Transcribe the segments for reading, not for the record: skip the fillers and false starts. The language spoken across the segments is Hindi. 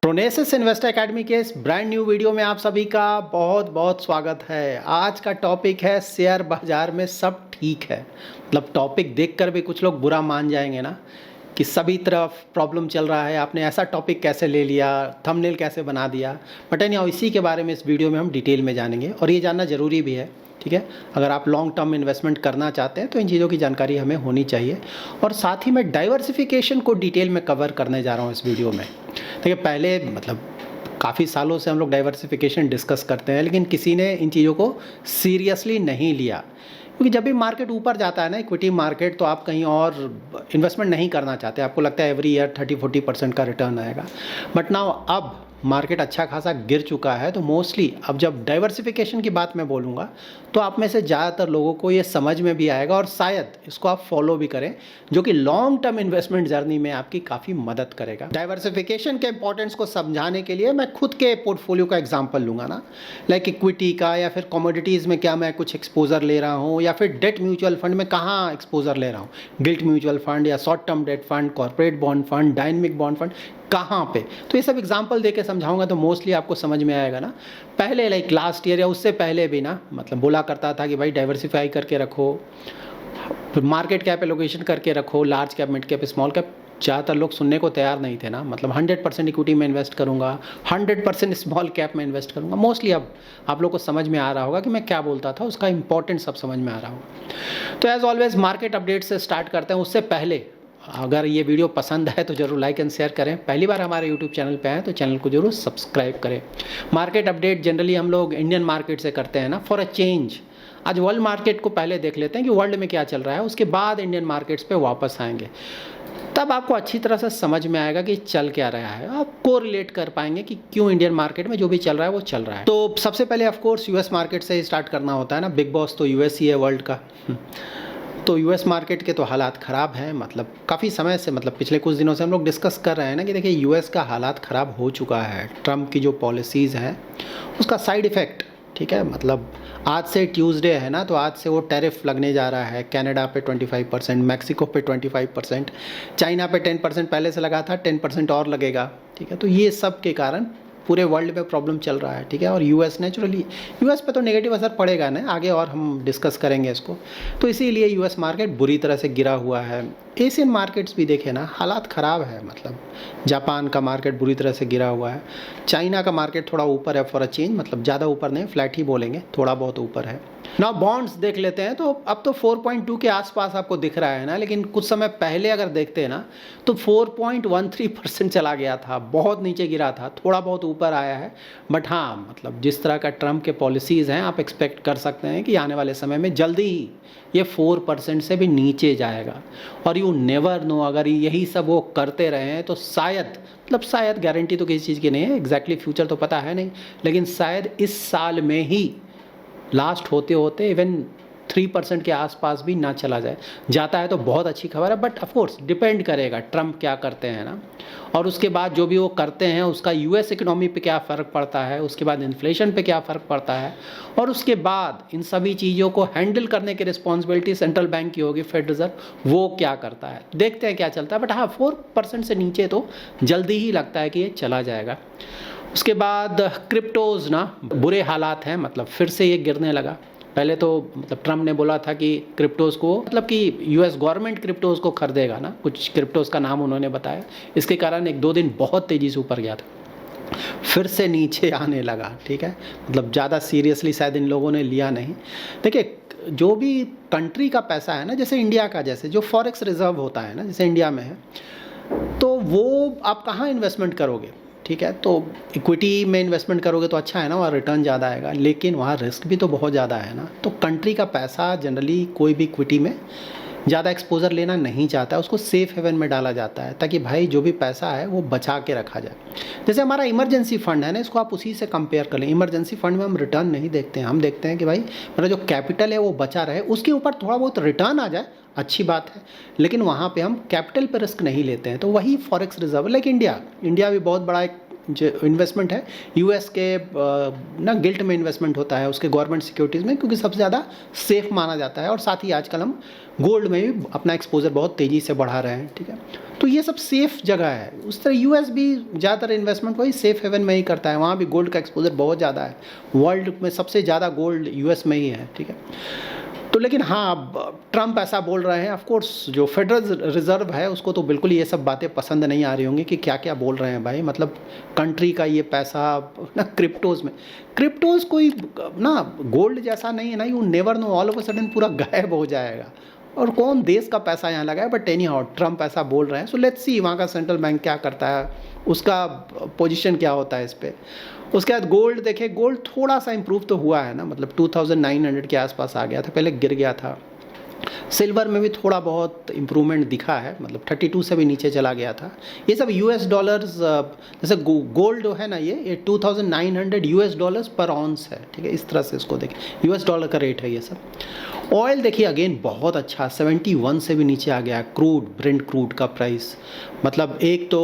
प्रोनेसिस इन्वेस्टर एकेडमी के इस ब्रांड न्यू वीडियो में आप सभी का बहुत बहुत स्वागत है। आज का टॉपिक है शेयर बाजार में सब ठीक है। मतलब टॉपिक देखकर भी कुछ लोग बुरा मान जाएंगे ना कि सभी तरफ प्रॉब्लम चल रहा है, आपने ऐसा टॉपिक कैसे ले लिया, थंबनेल कैसे बना दिया। बट एनीहाउ इसी के बारे में इस वीडियो में हम डिटेल में जानेंगे और ये जानना ज़रूरी भी है। ठीक है, अगर आप लॉन्ग टर्म इन्वेस्टमेंट करना चाहते हैं तो इन चीज़ों की जानकारी हमें होनी चाहिए। और साथ ही मैं डाइवर्सिफिकेशन को डिटेल में कवर करने जा रहा हूँ इस वीडियो में। देखिए, पहले मतलब काफ़ी सालों से हम लोग डाइवर्सिफिकेशन डिस्कस करते हैं, लेकिन किसी ने इन चीज़ों को सीरियसली नहीं लिया। क्योंकि जब भी मार्केट ऊपर जाता है ना, इक्विटी मार्केट, तो आप कहीं और इन्वेस्टमेंट नहीं करना चाहते। आपको लगता है एवरी ईयर 30-40% का रिटर्न आएगा। बट नाउ अब मार्केट अच्छा खासा गिर चुका है, तो मोस्टली अब जब डाइवर्सिफिकेशन की बात मैं बोलूँगा तो आप में से ज़्यादातर लोगों को ये समझ में भी आएगा और शायद इसको आप फॉलो भी करें, जो कि लॉन्ग टर्म इन्वेस्टमेंट जर्नी में आपकी काफ़ी मदद करेगा। डाइवर्सिफिकेशन के इंपॉर्टेंस को समझाने के लिए मैं खुद के पोर्टफोलियो का एग्जाम्पल लूँगा ना, लाइक इक्विटी का, या फिर कमोडिटीज़ में क्या मैं कुछ एक्सपोजर ले रहा हूँ, या फिर डेट म्यूचुअल फंड में कहाँ एक्सपोजर ले रहा हूँ, गिल्ट म्यूचुअल फंड या short term debt fund, corporate bond fund, dynamic bond fund, कहाँ पे। तो ये सब एग्जांपल देके समझाऊंगा तो मोस्टली आपको समझ में आएगा ना। पहले लाइक लास्ट ईयर या उससे पहले भी ना, मतलब बोला करता था कि भाई डाइवर्सिफाई करके रखो, मार्केट कैप एलोकेशन करके रखो, large cap, mid cap, small cap. ज़्यादातर लोग सुनने को तैयार नहीं थे ना। मतलब 100% इक्विटी में इन्वेस्ट करूँगा, 100% स्मॉल कैप में इन्वेस्ट करूँगा। मोस्टली अब आप लोग को समझ में आ रहा होगा कि मैं क्या बोलता था, उसका इंपॉर्टेंस सब समझ में आ रहा होगा। तो एज ऑलवेज मार्केट अपडेट से स्टार्ट करते हैं। उससे पहले अगर ये वीडियो पसंद है तो ज़रूर लाइक एंड शेयर करें। पहली बार हमारे यूट्यूब चैनल पे आए तो चैनल को जरूर सब्सक्राइब करें। मार्केट अपडेट जनरली हम लोग इंडियन मार्केट से करते हैं ना, फॉर अ चेंज। आज वर्ल्ड मार्केट को पहले देख लेते हैं कि वर्ल्ड में क्या चल रहा है, उसके बाद इंडियन मार्केट्स पे वापस आएंगे। तब आपको अच्छी तरह से समझ में आएगा कि चल क्या रहा है। आप को रिलेट कर पाएंगे कि क्यों इंडियन मार्केट में जो भी चल रहा है वो चल रहा है। तो सबसे पहले ऑफकोर्स यूएस मार्केट से ही स्टार्ट करना होता है ना। बिग बॉस तो यूएस ही है वर्ल्ड का। तो यूएस मार्केट के तो हालात ख़राब हैं। मतलब काफ़ी समय से, मतलब पिछले कुछ दिनों से हम लोग डिस्कस कर रहे हैं ना कि देखिए यूएस का हालात ख़राब हो चुका है। ट्रम्प की जो पॉलिसीज़ हैं उसका साइड इफ़ेक्ट, ठीक है, मतलब आज से ट्यूसडे है ना, तो आज से वो टैरिफ लगने जा रहा है। कनाडा पे 25%, मैक्सिको पे 25%, चाइना पे 10% पहले से लगा था, 10% और लगेगा। ठीक है, तो ये सब के कारण पूरे वर्ल्ड में प्रॉब्लम चल रहा है। ठीक है, और यूएस नेचुरली, यूएस पे तो नेगेटिव असर पड़ेगा ना, आगे और हम डिस्कस करेंगे इसको। तो इसीलिए यूएस मार्केट बुरी तरह से गिरा हुआ है। एशियन मार्केट्स भी देखें ना, हालात ख़राब है। मतलब जापान का मार्केट बुरी तरह से गिरा हुआ है। चाइना का मार्केट थोड़ा ऊपर है फॉर अ चेंज, मतलब ज़्यादा ऊपर नहीं, फ्लैट ही बोलेंगे, थोड़ा बहुत ऊपर है ना। बॉन्ड्स देख लेते हैं तो अब तो 4.2 के आसपास आपको दिख रहा है ना, लेकिन कुछ समय पहले अगर देखते हैं ना तो 4.13% चला गया था, बहुत नीचे गिरा था, थोड़ा बहुत ऊपर आया है। बट हाँ, मतलब जिस तरह का ट्रम्प के पॉलिसीज़ हैं, आप एक्सपेक्ट कर सकते हैं कि आने वाले समय में जल्दी ही ये 4% से भी नीचे जाएगा। और यू नेवर नो, अगर यही सब वो करते रहे हैं तो शायद, मतलब शायद, गारंटी तो किसी चीज़ की नहीं है, एग्जैक्टली फ्यूचर तो पता है नहीं, लेकिन शायद इस साल में ही लास्ट होते होते इवन 3% के आसपास भी ना चला जाता है तो बहुत अच्छी खबर है। बट ऑफकोर्स डिपेंड करेगा ट्रम्प क्या करते हैं ना, और उसके बाद जो भी वो करते हैं उसका यूएस इकोनॉमी पे क्या फ़र्क पड़ता है, उसके बाद इन्फ्लेशन पे क्या फ़र्क पड़ता है, और उसके बाद इन सभी चीज़ों को हैंडल करने की रिस्पॉन्सिबिलिटी सेंट्रल बैंक की होगी, फेड रिजर्व, वो क्या करता है, देखते हैं क्या चलता है। बट हाँ, 4% से नीचे तो जल्दी ही लगता है कि ये चला जाएगा। उसके बाद क्रिप्टोज़ ना, बुरे हालात हैं, मतलब फिर से ये गिरने लगा। पहले तो मतलब ट्रम्प ने बोला था कि क्रिप्टोज़ को, मतलब कि यूएस गवर्नमेंट क्रिप्टोज़ को खरीदेगा ना, कुछ क्रिप्टोज़ का नाम उन्होंने बताया। इसके कारण 1-2 दिन बहुत तेज़ी से ऊपर गया था, फिर से नीचे आने लगा। ठीक है, मतलब ज़्यादा सीरियसली शायद इन लोगों ने लिया नहीं। देखिए, जो भी कंट्री का पैसा है ना, जैसे इंडिया का, जैसे जो फॉरेक्स रिजर्व होता है ना, जैसे इंडिया में है, तो वो आप कहाँ इन्वेस्टमेंट करोगे। ठीक है, तो इक्विटी में इन्वेस्टमेंट करोगे तो अच्छा है ना, वहाँ रिटर्न ज़्यादा आएगा, लेकिन वहाँ रिस्क भी तो बहुत ज़्यादा है ना। तो कंट्री का पैसा जनरली कोई भी इक्विटी में ज़्यादा एक्सपोजर लेना नहीं चाहता है, उसको सेफ हेवन में डाला जाता है, ताकि भाई जो भी पैसा है वो बचा के रखा जाए। जैसे हमारा इमरजेंसी फंड है ना, इसको आप उसी से कंपेयर कर लें। इमरजेंसी फंड में हम रिटर्न नहीं देखते हैं, हम देखते हैं कि भाई मेरा जो कैपिटल है वो बचा रहे, उसके ऊपर थोड़ा बहुत रिटर्न आ जाए, अच्छी बात है, लेकिन वहाँ पे हम कैपिटल पर रिस्क नहीं लेते हैं। तो वही फॉरेक्स रिजर्व, लाइक इंडिया भी बहुत बड़ा एक जो इन्वेस्टमेंट है यूएस के ना गिल्ट में इन्वेस्टमेंट होता है, उसके गवर्नमेंट सिक्योरिटीज़ में, क्योंकि सबसे ज़्यादा सेफ माना जाता है। और साथ ही आजकल हम गोल्ड में भी अपना एक्सपोजर बहुत तेज़ी से बढ़ा रहे हैं, ठीक है। तो ये सब सेफ जगह है। उस तरह यूएस भी ज़्यादातर इन्वेस्टमेंट वही सेफ हेवन में ही करता है, वहाँ भी गोल्ड का एक्सपोजर बहुत ज़्यादा है। वर्ल्ड में सबसे ज़्यादा गोल्ड यूएस में ही है, ठीक है। तो लेकिन हाँ, अब ट्रम्प ऐसा बोल रहे हैं, ऑफ कोर्स जो फेडरल रिजर्व है उसको तो बिल्कुल ये सब बातें पसंद नहीं आ रही होंगी कि क्या क्या बोल रहे हैं भाई। मतलब कंट्री का ये पैसा ना क्रिप्टोज़ में, क्रिप्टोज़ कोई ना गोल्ड जैसा नहीं है ना, you never know, all of a sudden पूरा गायब हो जाएगा। और कौन देश का पैसा यहाँ लगा है, बट एनी हाउ ट्रम्प ऐसा बोल रहे हैं। सो लेट्स सी वहाँ का सेंट्रल बैंक क्या करता है, उसका पोजीशन क्या होता है इस पर। उसके बाद गोल्ड देखें, गोल्ड थोड़ा सा इम्प्रूव तो हुआ है ना, मतलब 2900 के आसपास आ गया था, पहले गिर गया था। सिल्वर में भी थोड़ा बहुत इम्प्रूवमेंट दिखा है, मतलब 32 से भी नीचे चला गया था। ये सब यूएस डॉलर्स, जैसे गोल्ड है ना, ये 2900 यूएस डॉलर्स पर ऑन्स है, ठीक है। इस तरह से इसको देखें, यूएस डॉलर का रेट है ये सब। ऑयल देखिए अगेन बहुत अच्छा, 71 से भी नीचे आ गया क्रूड, ब्रेंट क्रूड का प्राइस। मतलब एक तो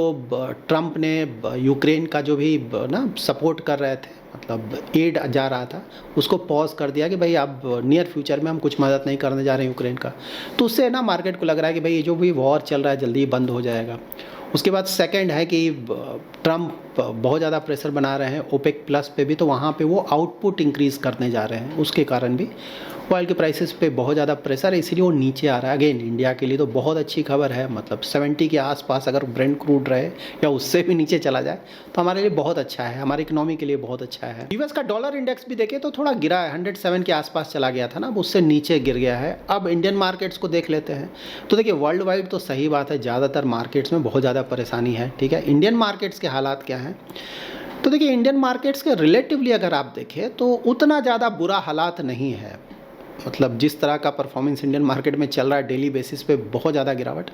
ट्रम्प ने यूक्रेन का जो भी ना सपोर्ट कर रहे थे, मतलब एड जा रहा था, उसको पॉज कर दिया कि भाई अब नियर फ्यूचर में हम कुछ मदद नहीं करने जा रहे हैं यूक्रेन का। तो उससे ना मार्केट को लग रहा है कि भाई ये जो भी वॉर चल रहा है जल्दी ही बंद हो जाएगा। उसके बाद सेकंड है कि ट्रम्प बहुत ज़्यादा प्रेशर बना रहे हैं ओपेक प्लस पे भी, तो वहाँ पे वो आउटपुट इंक्रीज़ करने जा रहे हैं, उसके कारण भी ऑयल के प्राइसेस पे बहुत ज़्यादा प्रेशर है, इसीलिए वो नीचे आ रहा है। अगेन इंडिया के लिए तो बहुत अच्छी खबर है, मतलब 70 के आसपास अगर ब्रेंट क्रूड रहे या उससे भी नीचे चला जाए तो हमारे लिए बहुत अच्छा है, हमारी इकोनॉमी के लिए बहुत अच्छा है। यूएस का डॉलर इंडेक्स भी देखें तो थोड़ा गिरा है, 107 के आसपास चला गया था ना, अब उससे नीचे गिर गया है। अब इंडियन मार्केट्स को देख लेते हैं तो देखिए वर्ल्ड वाइड तो सही बात है, ज़्यादातर मार्केट्स में बहुत ज़्यादा परेशानी है, ठीक है। इंडियन मार्केट्स के हालात क्या हैं, तो देखिए इंडियन मार्केट्स के रिलेटिवली अगर आप देखें तो उतना ज़्यादा बुरा हालात नहीं है। मतलब जिस तरह का परफॉर्मेंस इंडियन मार्केट में चल रहा है डेली बेसिस पे बहुत ज़्यादा गिरावट,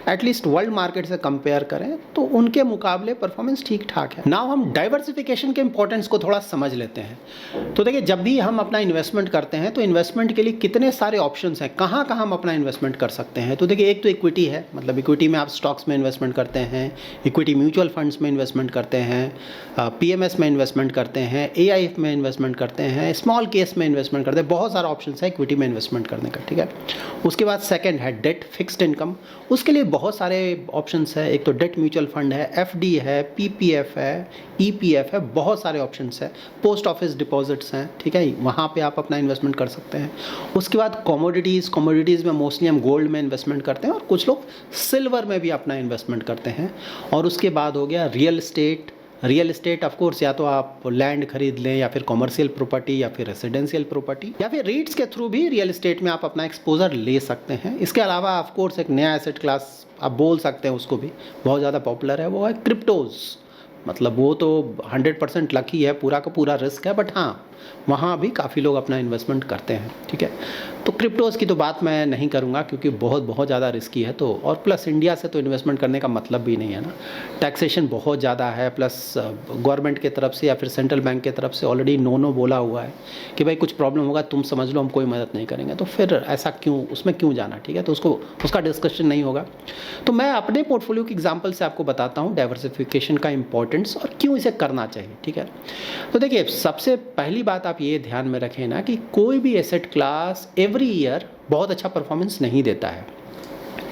एटलीस्ट वर्ल्ड मार्केट से कंपेयर करें तो उनके मुकाबले परफॉर्मेंस ठीक ठाक है। नाउ हम डाइवर्सिफिकेशन के इंपॉर्टेंस को थोड़ा समझ लेते हैं। तो देखिए जब भी हम अपना इन्वेस्टमेंट करते हैं तो इन्वेस्टमेंट के लिए कितने सारे ऑप्शंस हैं, कहाँ कहाँ हम अपना इन्वेस्टमेंट कर सकते हैं। तो देखिए एक तो इक्विटी है, मतलब इक्विटी में आप स्टॉक्स में इन्वेस्टमेंट करते हैं, इक्विटी म्यूचुअल फंड्स में इन्वेस्टमेंट करते हैं, पीएमएस में इन्वेस्टमेंट करते हैं, एआईएफ में इन्वेस्टमेंट करते हैं, स्मॉल केस में इन्वेस्टमेंट करते हैं, बहुत सारा ऑप्शन है इक्विटी में इन्वेस्टमेंट करने का, ठीक है। उसके बाद सेकंड है डेट फिक्स्ड इनकम, उसके लिए बहुत सारे ऑप्शंस है। एक तो डेट म्यूचुअल फंड है, एफडी है, पीपीएफ है, ईपीएफ है, बहुत सारे ऑप्शंस है। पोस्ट ऑफिस डिपॉजिट्स हैं, ठीक है, वहाँ पे आप अपना इन्वेस्टमेंट कर सकते हैं। उसके बाद कमोडिटीज़ में मोस्टली हम गोल्ड में इन्वेस्टमेंट करते हैं और कुछ लोग सिल्वर में भी अपना इन्वेस्टमेंट करते हैं। और उसके बाद हो गया रियल एस्टेट ऑफ कोर्स, या तो आप लैंड खरीद लें या फिर कॉमर्शियल प्रॉपर्टी या फिर रेसिडेंशियल प्रॉपर्टी या फिर रीट्स के थ्रू भी रियल एस्टेट में आप अपना एक्सपोजर ले सकते हैं। इसके अलावा ऑफ कोर्स एक नया एसेट क्लास आप बोल सकते हैं, उसको भी बहुत ज़्यादा पॉपुलर है, वो है क्रिप्टोज़। मतलब वो तो 100% लकी है, पूरा का पूरा रिस्क है, बट हाँ वहाँ भी काफ़ी लोग अपना इन्वेस्टमेंट करते हैं, ठीक है। तो क्रिप्टोज़ की तो बात मैं नहीं करूँगा क्योंकि बहुत ज़्यादा रिस्की है, तो और प्लस इंडिया से तो इन्वेस्टमेंट करने का मतलब भी नहीं है ना, टैक्सेशन बहुत ज़्यादा है, प्लस गवर्नमेंट के तरफ से या फिर सेंट्रल बैंक के तरफ से ऑलरेडी नो बोला हुआ है कि भाई कुछ प्रॉब्लम होगा तुम समझ लो, हम कोई मदद नहीं करेंगे, तो फिर ऐसा क्यों, उसमें क्यों जाना, ठीक है। तो उसका डिस्कशन नहीं होगा। तो मैं अपने पोर्टफोलियो की एग्जाम्पल से आपको बताता हूँ डाइवर्सिफिकेशन का इंपॉर्टेंस और क्यों इसे करना चाहिए, ठीक है। तो देखिए सबसे पहली बात आप ये ध्यान में रखें ना कि कोई भी एसेट क्लास एवरी ईयर बहुत अच्छा परफॉर्मेंस नहीं देता है,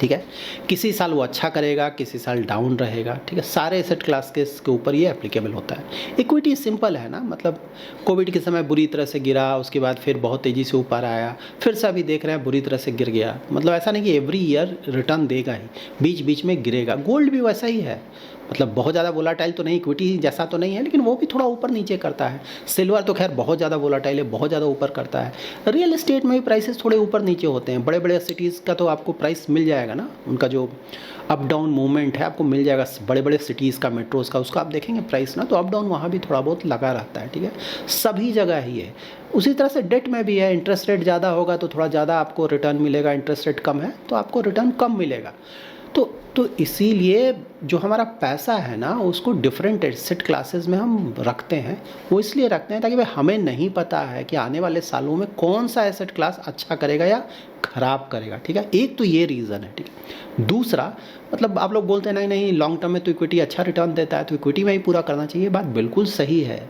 ठीक है। किसी साल वो अच्छा करेगा, किसी साल डाउन रहेगा, ठीक है। सारे एसेट क्लास के ऊपर ये एप्लीकेबल होता है। इक्विटी सिंपल है ना, मतलब कोविड के समय बुरी तरह से गिरा, उसके बाद फिर बहुत तेज़ी से ऊपर आया, फिर से अभी देख रहे हैं बुरी तरह से गिर गया। मतलब ऐसा नहीं कि एवरी ईयर रिटर्न देगा ही, बीच बीच में गिरेगा। गोल्ड भी वैसा ही है, मतलब बहुत ज़्यादा वोलाटाइल तो नहीं, इक्विटी जैसा तो नहीं है, लेकिन वो भी थोड़ा ऊपर नीचे करता है। सिल्वर तो खैर बहुत ज़्यादा वोलाटाइल है, बहुत ज़्यादा ऊपर करता है। रियल एस्टेट में भी प्राइसेस थोड़े ऊपर नीचे होते हैं। बड़े बड़े सिटीज़ का तो आपको प्राइस मिल जाएगा ना, उनका जो अप डाउन मूवमेंट है आपको मिल जाएगा। बड़े बड़े सिटीज़ का, मेट्रोज़ का, उसका आप देखेंगे प्राइस ना, तो अप डाउन वहाँ भी थोड़ा बहुत लगा रहता है, ठीक है। सभी जगह ही है। उसी तरह से डेट में भी है, इंटरेस्ट रेट ज़्यादा होगा तो थोड़ा ज़्यादा आपको रिटर्न मिलेगा, इंटरेस्ट रेट कम है तो आपको रिटर्न कम मिलेगा। तो तो इसीलिए जो हमारा पैसा है ना उसको डिफरेंट एसेट क्लासेस में हम रखते हैं। वो इसलिए रखते हैं ताकि भाई हमें नहीं पता है कि आने वाले सालों में कौन सा एसेट क्लास अच्छा करेगा या ख़राब करेगा, ठीक है। एक तो ये रीज़न है, ठीक है। दूसरा मतलब आप लोग बोलते हैं नहीं नहीं लॉन्ग टर्म में तो इक्विटी अच्छा रिटर्न देता है तो इक्विटी में ही पूरा करना चाहिए। बात बिल्कुल सही है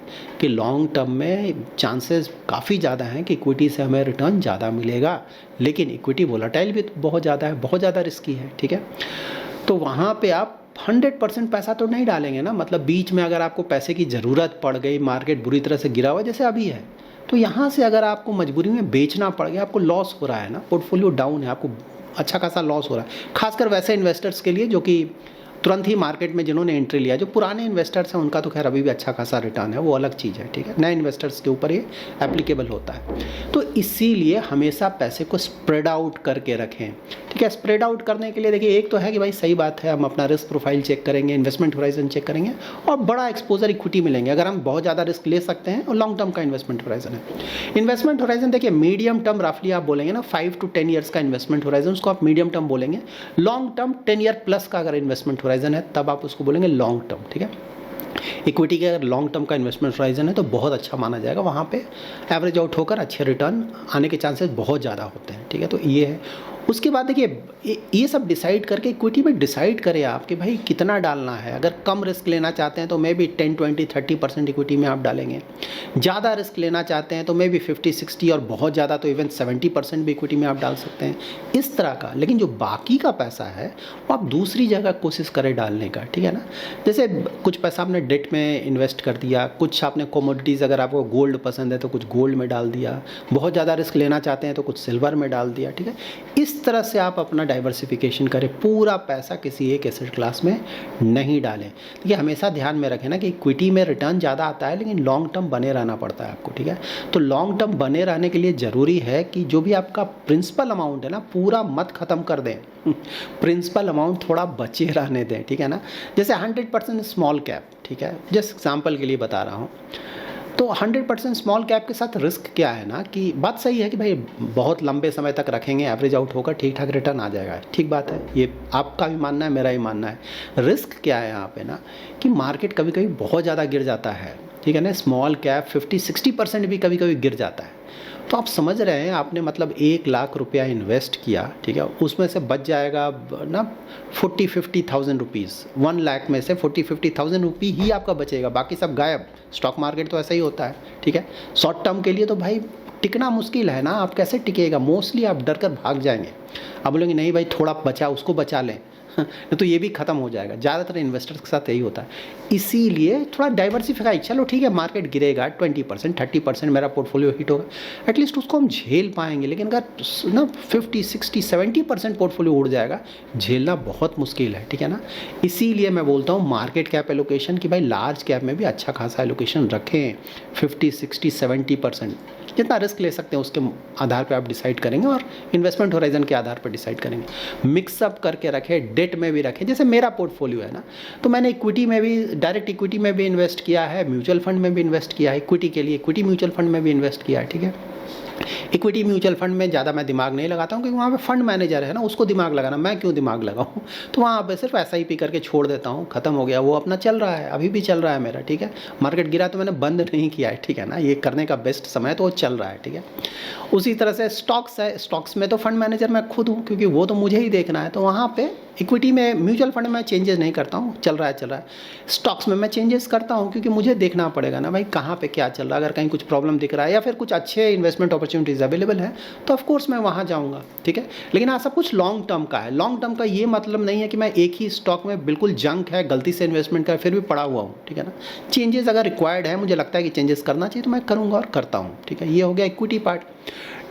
कि लॉन्ग टर्म में चांसेस काफ़ी ज़्यादा हैं कि इक्विटी से हमें रिटर्न ज़्यादा मिलेगा, लेकिन इक्विटी वोलेटाइल भी बहुत ज़्यादा है, बहुत ज़्यादा रिस्की है, ठीक है। तो वहाँ पे आप 100% पैसा तो नहीं डालेंगे ना, मतलब बीच में अगर आपको पैसे की ज़रूरत पड़ गई, मार्केट बुरी तरह से गिरा हुआ जैसे अभी है, तो यहाँ से अगर आपको मजबूरी में बेचना पड़ गया, आपको लॉस हो रहा है ना, पोर्टफोलियो डाउन है, आपको अच्छा खासा लॉस हो रहा है, खासकर वैसे इन्वेस्टर्स के लिए जो कि तुरंत ही मार्केट में जिन्होंने एंट्री लिया। जो पुराने इन्वेस्टर्स हैं उनका तो खैर अभी भी अच्छा खासा रिटर्न है, वो अलग चीज़ है, ठीक है। नए इन्वेस्टर्स के ऊपर ये एप्लीकेबल होता है। तो इसीलिए हमेशा पैसे को स्प्रेड आउट करके रखें, ठीक है। स्प्रेड आउट करने के लिए देखिए एक तो है कि भाई सही बात है हम अपना रिस्क प्रोफाइल चेक करेंगे, इन्वेस्टमेंट होराइजन चेक करेंगे और बड़ा एक्सपोजर इक्विटी मिलेंगे अगर हम बहुत ज़्यादा रिस्क ले सकते हैं और लॉन्ग टर्म का इन्वेस्टमेंट होराइजन है। इन्वेस्टमेंट होराइजन देखिए मीडियम टर्म रफली आप बोलेंगे ना 5 to 10 ईयर्स का इन्वेस्टमेंट होराइजन, उसको आप मीडियम टर्म बोलेंगे। लॉन्ग टर्म 10 ईयर प्लस का अगर इन्वेस्टमेंट होराइजन है तब आप उसको बोलेंगे लॉन्ग टर्म, ठीक है। इक्विटी के अगर लॉन्ग टर्म का इन्वेस्टमेंट होराइजन है तो बहुत अच्छा माना जाएगा, वहाँ पे एवरेज आउट होकर अच्छे रिटर्न आने के चांसेस बहुत ज़्यादा होते हैं, ठीक है। तो ये है। उसके बाद देखिए ये सब डिसाइड करके इक्विटी में डिसाइड करें आप कि भाई कितना डालना है। अगर कम रिस्क लेना चाहते हैं तो मे भी 10, 20, 30% इक्विटी में आप डालेंगे। ज़्यादा रिस्क लेना चाहते हैं तो मे भी 50, 60 और बहुत ज़्यादा तो इवन 70% भी इक्विटी में आप डाल सकते हैं, इस तरह का। लेकिन जो बाकी का पैसा है वो आप दूसरी जगह कोशिश करें डालने का, ठीक है ना। जैसे कुछ पैसा आपने डेट में इन्वेस्ट कर दिया, कुछ आपने कमोडिटीज़, अगर आपको गोल्ड पसंद है तो कुछ गोल्ड में डाल दिया, बहुत ज़्यादा रिस्क लेना चाहते हैं तो कुछ सिल्वर में डाल दिया, ठीक है। इस तरह से आप अपना डाइवर्सिफिकेशन करें, पूरा पैसा किसी एक एसेट क्लास में नहीं डालें। देखिए हमेशा ध्यान में रखें ना कि इक्विटी में रिटर्न ज़्यादा आता है लेकिन लॉन्ग टर्म बने रहना पड़ता है आपको, ठीक है। तो लॉन्ग टर्म बने रहने के लिए ज़रूरी है कि जो भी आपका प्रिंसिपल अमाउंट है ना पूरा मत ख़त्म कर दें, प्रिंसिपल अमाउंट थोड़ा बचे रहने दें, ठीक है ना। जैसे 100% स्मॉल कैप, ठीक है, जस्ट एग्जाम्पल के लिए बता रहा हूँ। तो 100% स्मॉल कैप के साथ रिस्क क्या है ना कि बात सही है कि भाई बहुत लंबे समय तक रखेंगे, एवरेज आउट होकर ठीक ठाक रिटर्न आ जाएगा, ठीक बात है, ये आपका भी मानना है मेरा ही मानना है। रिस्क क्या है यहाँ पे ना कि मार्केट कभी कभी बहुत ज़्यादा गिर जाता है, ठीक है ना। स्मॉल कैप 50-60% भी कभी कभी गिर जाता है। तो आप समझ रहे हैं आपने मतलब 1 लाख रुपया इन्वेस्ट किया, ठीक है, उसमें से बच जाएगा ना 40-50,000 रुपीज़। 1 लाख में से 40-50,000 रुपये ही आपका बचेगा, बाकी सब गायब। स्टॉक मार्केट तो ऐसा ही होता है, ठीक है। शॉर्ट टर्म के लिए तो भाई टिकना मुश्किल है ना, आप कैसे टिकेगा, मोस्टली आप डर कर भाग जाएंगे। आप बोलेंगे नहीं भाई थोड़ा बचा, उसको बचा लें तो ये भी ख़त्म हो जाएगा। ज़्यादातर इन्वेस्टर्स के साथ यही होता है। इसीलिए थोड़ा डाइवर्सिफाई, चलो ठीक है मार्केट गिरेगा 20%, 30% मेरा पोर्टफोलियो हिट होगा, एटलीस्ट उसको हम झेल पाएंगे। लेकिन अगर ना 50, 60, 70% पोर्टफोलियो उड़ जाएगा, झेलना बहुत मुश्किल है, ठीक है ना। इसीलिए मैं बोलता हूँ मार्केट कैप एलोकेशन की भाई लार्ज कैप में भी अच्छा खासा एलोकेशन रखें। 50, 60, 70% जितना रिस्क ले सकते हैं उसके आधार पे आप डिसाइड करेंगे और इन्वेस्टमेंट होराइजन के आधार पर डिसाइड करेंगे। मिक्सअप करके रखें, डेट में भी रखें। जैसे मेरा पोर्टफोलियो है ना, तो मैंने इक्विटी में भी, डायरेक्ट इक्विटी में भी इन्वेस्ट किया है, म्यूचुअल फंड में भी इन्वेस्ट किया है। इक्विटी के लिए इक्विटी म्यूचुअल फंड में भी इन्वेस्ट किया है, ठीक है। इक्विटी म्यूचुअल फंड में ज़्यादा मैं दिमाग नहीं लगाता हूँ क्योंकि वहाँ पे फंड मैनेजर है ना, उसको दिमाग लगाना, मैं क्यों दिमाग लगाऊँ। तो वहाँ पे सिर्फ SIP करके छोड़ देता हूँ, ख़त्म हो गया, वो अपना चल रहा है, अभी भी चल रहा है मेरा, ठीक है। मार्केट गिरा तो मैंने बंद नहीं किया है, ठीक है ना, ये करने का बेस्ट समय तो वो चल रहा है, ठीक है। उसी तरह से स्टॉक्स है, स्टॉक्स में तो फंड मैनेजर मैं खुद हूँ क्योंकि वो तो मुझे ही देखना है। तो वहाँ पे इक्विटी में, म्यूचुअल फंड में चेंजेस नहीं करता हूँ, चल रहा है। स्टॉक्स में मैं चेंजेस करता हूँ क्योंकि मुझे देखना पड़ेगा ना भाई कहाँ पे क्या चल रहा है। अगर कहीं कुछ प्रॉब्लम दिख रहा है या फिर कुछ अच्छे इन्वेस्टमेंट अपॉर्चुनिटीज़ अवेलेबल है तो ऑफ कोर्स मैं वहाँ जाऊँगा, ठीक है। लेकिन हाँ सब कुछ लॉन्ग टर्म का है। लॉन्ग टर्म का ये मतलब नहीं है कि मैं एक ही स्टॉक में बिल्कुल जंक है, गलती से इन्वेस्टमेंट का फिर भी पड़ा हुआ हूँ, ठीक है ना। चेंजेस अगर रिक्वायर्ड है, मुझे लगता है कि चेंजेस करना चाहिए तो मैं करूँगा और करता हूँ, ठीक है। ये हो गया इक्विटी पार्ट।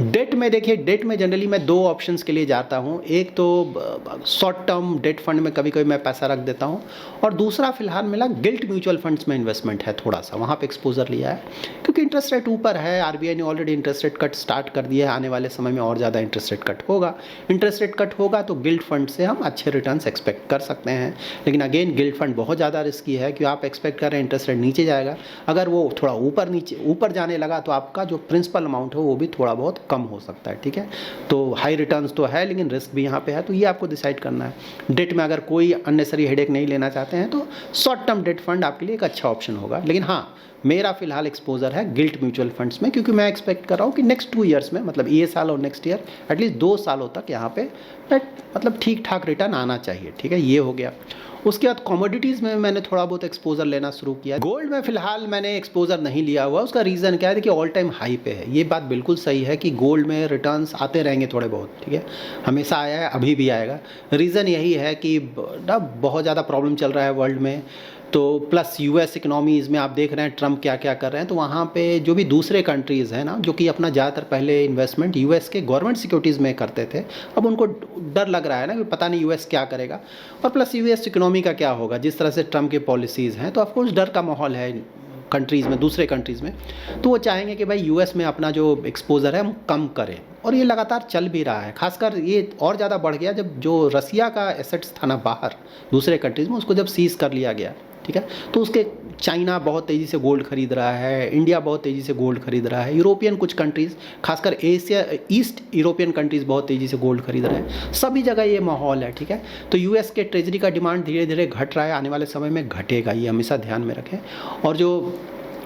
डेट में देखिए, डेट में जनरली मैं 2 ऑप्शंस के लिए जाता हूँ। एक तो शॉर्ट टर्म डेट फंड में कभी कभी मैं पैसा रख देता हूँ, और दूसरा फिलहाल मेरा गिल्ट म्यूचुअल फंड्स में इन्वेस्टमेंट है, थोड़ा सा वहाँ पे एक्सपोजर लिया है क्योंकि इंटरेस्ट रेट ऊपर है। RBI ने already interest rate cut start कर दिया है, आने वाले समय में और ज़्यादा इंटरेस्ट रेट कट होगा। इंटरेस्ट रेट कट होगा तो गिल्ट फंड से हम अच्छे रिटर्न्स एक्सपेक्ट कर सकते हैं। लेकिन अगेन गिल्ट फंड बहुत ज़्यादा रिस्की है कि आप एक्सपेक्ट कर रहे हैं इंटरेस्ट रेट नीचे जाएगा, अगर वो थोड़ा ऊपर जाने लगा तो आपका जो प्रिंसिपल अमाउंट है वो भी थोड़ा बहुत कम हो सकता है, ठीक है। तो हाई रिटर्न्स तो है लेकिन रिस्क भी यहाँ पे है, तो ये आपको डिसाइड करना है। डेट में अगर कोई अननेसरी हेडेक नहीं लेना चाहते हैं तो शॉर्ट टर्म डेट फंड आपके लिए एक अच्छा ऑप्शन होगा। लेकिन हाँ, मेरा फिलहाल एक्सपोजर है गिल्ट म्यूचुअल फंड्स में, क्योंकि मैं एक्सपेक्ट कर रहा हूँ कि नेक्स्ट 2 ईयर्स में, मतलब ये साल और नेक्स्ट ईयर एटलीस्ट 2 सालों तक यहाँ पे मतलब ठीक ठाक रिटर्न आना चाहिए। ठीक है, ये हो गया। उसके बाद कमोडिटीज़ में मैंने थोड़ा बहुत एक्सपोजर लेना शुरू किया। गोल्ड में फिलहाल मैंने एक्सपोजर नहीं लिया हुआ। उसका रीज़न क्या है कि ऑल टाइम हाई पे है। ये बात बिल्कुल सही है कि गोल्ड में रिटर्न्स आते रहेंगे थोड़े बहुत, ठीक है, हमेशा आया है, अभी भी आएगा। रीज़न यही है कि ना बहुत ज़्यादा प्रॉब्लम चल रहा है वर्ल्ड में, तो प्लस यूएस इकोनॉमीज़ में आप देख रहे हैं ट्रम्प क्या क्या कर रहे हैं, तो वहाँ पे जो भी दूसरे कंट्रीज़ हैं ना, जो कि अपना ज़्यादातर पहले इन्वेस्टमेंट यूएस के गवर्नमेंट सिक्योरिटीज़ में करते थे, अब उनको डर लग रहा है ना कि पता नहीं यूएस क्या करेगा, और प्लस यूएस इकोनॉमी का क्या होगा जिस तरह से ट्रम्प के पॉलिसीज़ हैं। तो ऑफकोर्स डर का माहौल है कंट्रीज़ में, दूसरे कंट्रीज़ में, तो वो चाहेंगे कि भाई यूएस में अपना जो एक्सपोजर है हम कम करें, और ये लगातार चल भी रहा है। खासकर ये और ज़्यादा बढ़ गया जब जो रसिया का एसेट्स था ना बाहर दूसरे कंट्रीज़ में, उसको जब सीज़ कर लिया गया, ठीक है, तो उसके चाइना बहुत तेज़ी से गोल्ड खरीद रहा है, इंडिया बहुत तेज़ी से गोल्ड खरीद रहा है, यूरोपियन कुछ कंट्रीज़, खासकर एशिया ईस्ट यूरोपियन कंट्रीज़ बहुत तेज़ी से गोल्ड खरीद रहे हैं। सभी जगह ये माहौल है, ठीक है। तो यूएस के ट्रेजरी का डिमांड धीरे धीरे घट रहा है, आने वाले समय में घटेगा, ये हमेशा ध्यान में रखें। और जो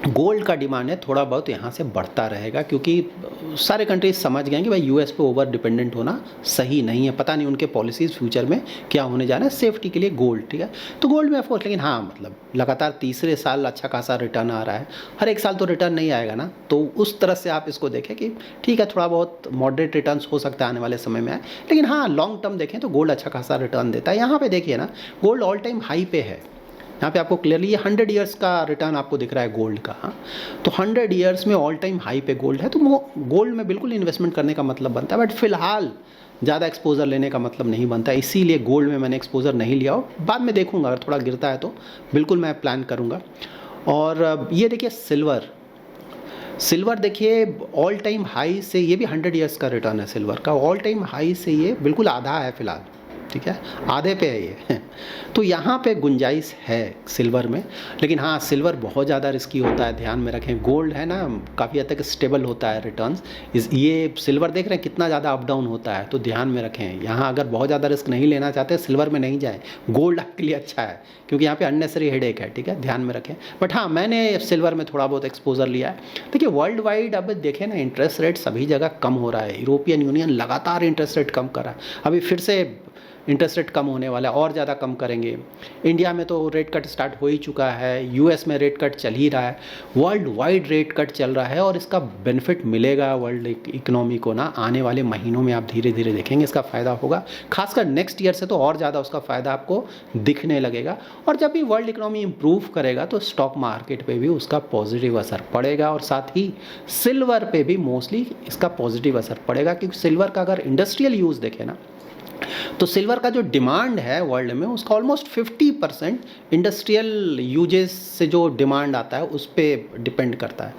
गोल्ड का डिमांड है थोड़ा बहुत यहाँ से बढ़ता रहेगा, क्योंकि सारे कंट्रीज समझ गए कि भाई यूएस पे ओवर डिपेंडेंट होना सही नहीं है। पता नहीं उनके पॉलिसीज़ फ्यूचर में क्या होने जा रहा है, सेफ्टी के लिए गोल्ड, ठीक है। तो गोल्ड में ऑफकोर्स, लेकिन हाँ मतलब लगातार तीसरे साल अच्छा खासा रिटर्न आ रहा है। हर एक साल तो रिटर्न नहीं आएगा ना, तो उस तरह से आप इसको देखें कि ठीक है, थोड़ा बहुत मॉडरेट रिटर्न हो सकता है आने वाले समय में आए, लेकिन हाँ लॉन्ग टर्म देखें तो गोल्ड अच्छा खासा रिटर्न देता है। यहाँ पे देखिए ना, गोल्ड ऑल टाइम हाई पे है। यहाँ पे आपको क्लियरली ये 100 ईयर्स का रिटर्न आपको दिख रहा है गोल्ड का। हाँ, तो 100 ईयर्स में ऑल टाइम हाई पे गोल्ड है, तो गोल्ड में बिल्कुल इन्वेस्टमेंट करने का मतलब बनता है। बट फिलहाल ज़्यादा एक्सपोजर लेने का मतलब नहीं बनता, इसीलिए गोल्ड में मैंने एक्सपोजर नहीं लिया हो। बाद में देखूंगा, अगर थोड़ा गिरता है तो बिल्कुल मैं प्लान करूँगा। और ये देखिए सिल्वर देखिए ऑल टाइम हाई से, ये भी 100 ईयर्स का रिटर्न है सिल्वर का, ऑल टाइम हाई से ये बिल्कुल आधा है फिलहाल, ठीक है, आधे पे है ये। तो यहाँ पे गुंजाइश है सिल्वर में, लेकिन हाँ सिल्वर बहुत ज़्यादा रिस्की होता है, ध्यान में रखें। गोल्ड है ना काफ़ी हद तक स्टेबल होता है रिटर्न्स, ये सिल्वर देख रहे हैं कितना ज़्यादा अप डाउन होता है, तो ध्यान में रखें। यहाँ अगर बहुत ज़्यादा रिस्क नहीं लेना चाहते सिल्वर में नहीं जाएँ, गोल्ड आपके लिए अच्छा है, क्योंकि यहाँ पे अननेसरी हेडेक है, ठीक है, ध्यान में रखें। बट हाँ मैंने सिल्वर में थोड़ा बहुत एक्सपोजर लिया है। देखिए वर्ल्ड वाइड अब देखें ना, इंटरेस्ट रेट सभी जगह कम हो रहा है। यूरोपियन यूनियन लगातार इंटरेस्ट रेट कम कर रहा है, अभी फिर से इंटरेस्ट रेट कम होने वाला है और ज़्यादा कम करेंगे। इंडिया में तो रेट कट स्टार्ट हो ही चुका है, यूएस में रेट कट चल ही रहा है, वर्ल्ड वाइड रेट कट चल रहा है, और इसका बेनिफिट मिलेगा वर्ल्ड इकोनॉमी को ना आने वाले महीनों में। आप धीरे धीरे देखेंगे इसका फ़ायदा होगा, खासकर नेक्स्ट ईयर से तो और ज़्यादा उसका फ़ायदा आपको दिखने लगेगा। और जब भी वर्ल्ड इकोनॉमी इम्प्रूव करेगा तो स्टॉक मार्केट पर भी उसका पॉजिटिव असर पड़ेगा, और साथ ही सिल्वर पे भी मोस्टली इसका पॉजिटिव असर पड़ेगा, क्योंकि सिल्वर का अगर इंडस्ट्रियल यूज़ देखें ना, तो सिल्वर का जो डिमांड है वर्ल्ड में उसका ऑलमोस्ट 50% इंडस्ट्रियल यूजेस से जो डिमांड आता है उस पर डिपेंड करता है।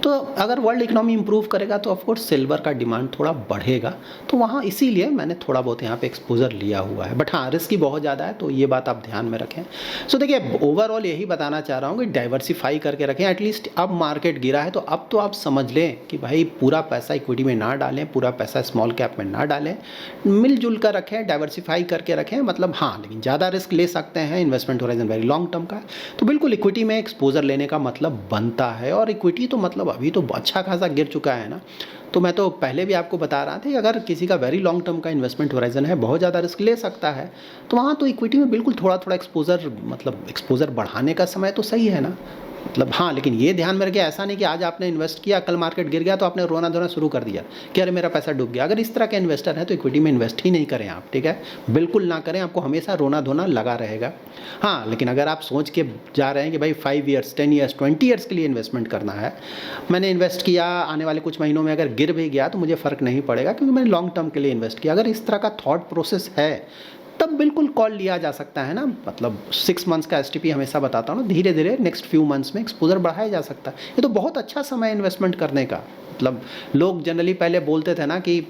तो अगर वर्ल्ड इकोनॉमी इंप्रूव करेगा तो ऑफकोर्स सिल्वर का डिमांड थोड़ा बढ़ेगा, तो वहाँ इसीलिए मैंने थोड़ा बहुत यहाँ पे एक्सपोजर लिया हुआ है। बट हाँ रिस्क ही बहुत ज़्यादा है, तो ये बात आप ध्यान में रखें। सो देखिए ओवरऑल यही बताना चाह रहा हूँ कि डाइवर्सिफाई करके रखें। एटलीस्ट अब मार्केट गिरा है तो अब तो आप समझ लें कि भाई पूरा पैसा इक्विटी में ना डालें, पूरा पैसा स्मॉल कैप में ना डालें, मिलजुल कर रखें, डाइवर्सिफाई करके रखें। मतलब हाँ, लेकिन ज़्यादा रिस्क ले सकते हैं, investment horizon very long term का है, तो बिल्कुल इक्विटी में एक्सपोजर लेने का मतलब बनता है। और इक्विटी तो मतलब अभी तो अच्छा खासा गिर चुका है ना, तो मैं तो पहले भी आपको बता रहा था कि अगर किसी का वेरी लॉन्ग टर्म का इन्वेस्टमेंट होराइजन है, बहुत ज़्यादा रिस्क ले सकता है, तो वहाँ तो इक्विटी में बिल्कुल थोड़ा थोड़ा एक्सपोजर, मतलब एक्सपोजर बढ़ाने का समय तो सही है ना। मतलब हाँ, लेकिन ये ध्यान में रखिए, ऐसा नहीं कि आज आपने इन्वेस्ट किया, कल मार्केट गिर गया तो आपने रोना धोना शुरू कर दिया कि अरे मेरा पैसा डूब गया। अगर इस तरह के इन्वेस्टर हैं तो इक्विटी में इन्वेस्ट ही नहीं करें आप, ठीक है, बिल्कुल ना करें, आपको हमेशा रोना धोना लगा रहेगा। हाँ, लेकिन अगर आप सोच के जा रहे हैं कि भाई 5 ईयर्स 10 ईयर्स 20 ईयर्स के लिए इन्वेस्टमेंट करना है, मैंने इन्वेस्ट किया, आने वाले कुछ महीनों में अगर गिर भी गया तो मुझे फ़र्क नहीं पड़ेगा क्योंकि मैंने लॉन्ग टर्म के लिए इन्वेस्ट किया, अगर इस तरह का थॉट प्रोसेस है तब बिल्कुल कॉल लिया जा सकता है ना। मतलब 6 मंथ्स का एसटीपी हमेशा बताता हूँ ना, धीरे धीरे नेक्स्ट फ्यू मंथ्स में एक्सपोजर बढ़ाया जा सकता है। ये तो बहुत अच्छा समय है इन्वेस्टमेंट करने का। मतलब लोग जनरली पहले बोलते थे ना कि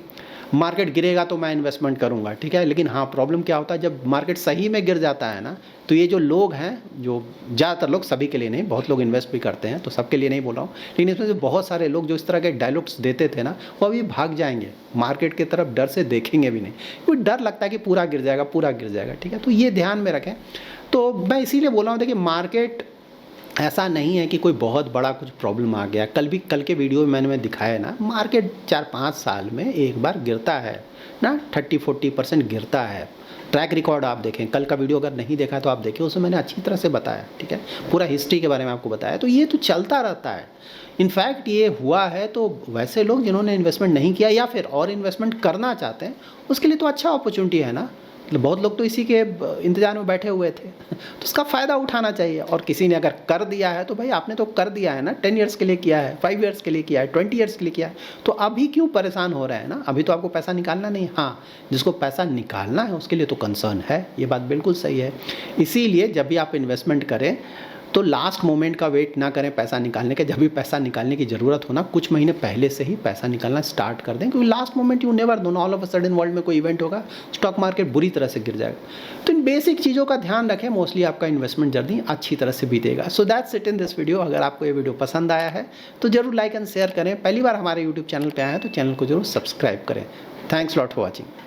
मार्केट गिरेगा तो मैं इन्वेस्टमेंट करूँगा, ठीक है। लेकिन हाँ, प्रॉब्लम क्या होता है जब मार्केट सही में गिर जाता है ना, तो ये जो लोग हैं, जो ज़्यादातर लोग, सभी के लिए नहीं, बहुत लोग इन्वेस्ट भी करते हैं, तो सबके लिए नहीं बोल रहा हूँ, लेकिन इसमें से बहुत सारे लोग जो इस तरह के डायलॉग्स देते थे ना, वो अभी भाग जाएंगे, मार्केट की तरफ डर से देखेंगे भी नहीं, क्योंकि डर लगता है कि पूरा गिर जाएगा, पूरा गिर जाएगा, ठीक है। तो ये ध्यान में रखें। तो मैं इसीलिए बोल रहा हूँ, देखिए मार्केट ऐसा नहीं है कि कोई बहुत बड़ा कुछ प्रॉब्लम आ गया। कल के वीडियो में मैंने दिखाया ना, मार्केट 4-5 साल में एक बार गिरता है ना, 30-40% गिरता है। ट्रैक रिकॉर्ड आप देखें, कल का वीडियो अगर नहीं देखा तो आप देखिए, उसमें मैंने अच्छी तरह से बताया, ठीक है, पूरा हिस्ट्री के बारे में आपको बताया। तो ये तो चलता रहता है। इनफैक्ट ये हुआ है तो वैसे लोग जिन्होंने इन्वेस्टमेंट नहीं किया या फिर और इन्वेस्टमेंट करना चाहते हैं, उसके लिए तो अच्छा अपॉर्चुनिटी है ना। मतलब बहुत लोग तो इसी के इंतजार में बैठे हुए थे, तो उसका फ़ायदा उठाना चाहिए। और किसी ने अगर कर दिया है तो भाई आपने तो कर दिया है ना, 10 ईयर्स के लिए किया है, 5 ईयर्स के लिए किया है, 20 ईयर्स के लिए किया है, तो अभी क्यों परेशान हो रहे हैं ना। अभी तो आपको पैसा निकालना नहीं। हाँ, जिसको पैसा निकालना है उसके लिए तो कंसर्न है, ये बात बिल्कुल सही है। इसीलिए जब भी आप इन्वेस्टमेंट करें तो लास्ट मोमेंट का वेट ना करें पैसा निकालने के। जब भी पैसा निकालने की ज़रूरत हो ना, कुछ महीने पहले से ही पैसा निकालना स्टार्ट कर दें, क्योंकि last moment you never know, all of a sudden world में कोई इवेंट होगा, स्टॉक मार्केट बुरी तरह से गिर जाएगा। तो इन बेसिक चीज़ों का ध्यान रखें, मोस्टली आपका इन्वेस्टमेंट जर्नी अच्छी तरह से बीतेगा। So that's it in this video. अगर आपको ये वीडियो पसंद आया है तो जरूर लाइक एंड शेयर करें। पहली बार हमारे यूट्यूब चैनल पर आए हैं तो चैनल को जरूर सब्सक्राइब करें। Thanks lot for watching.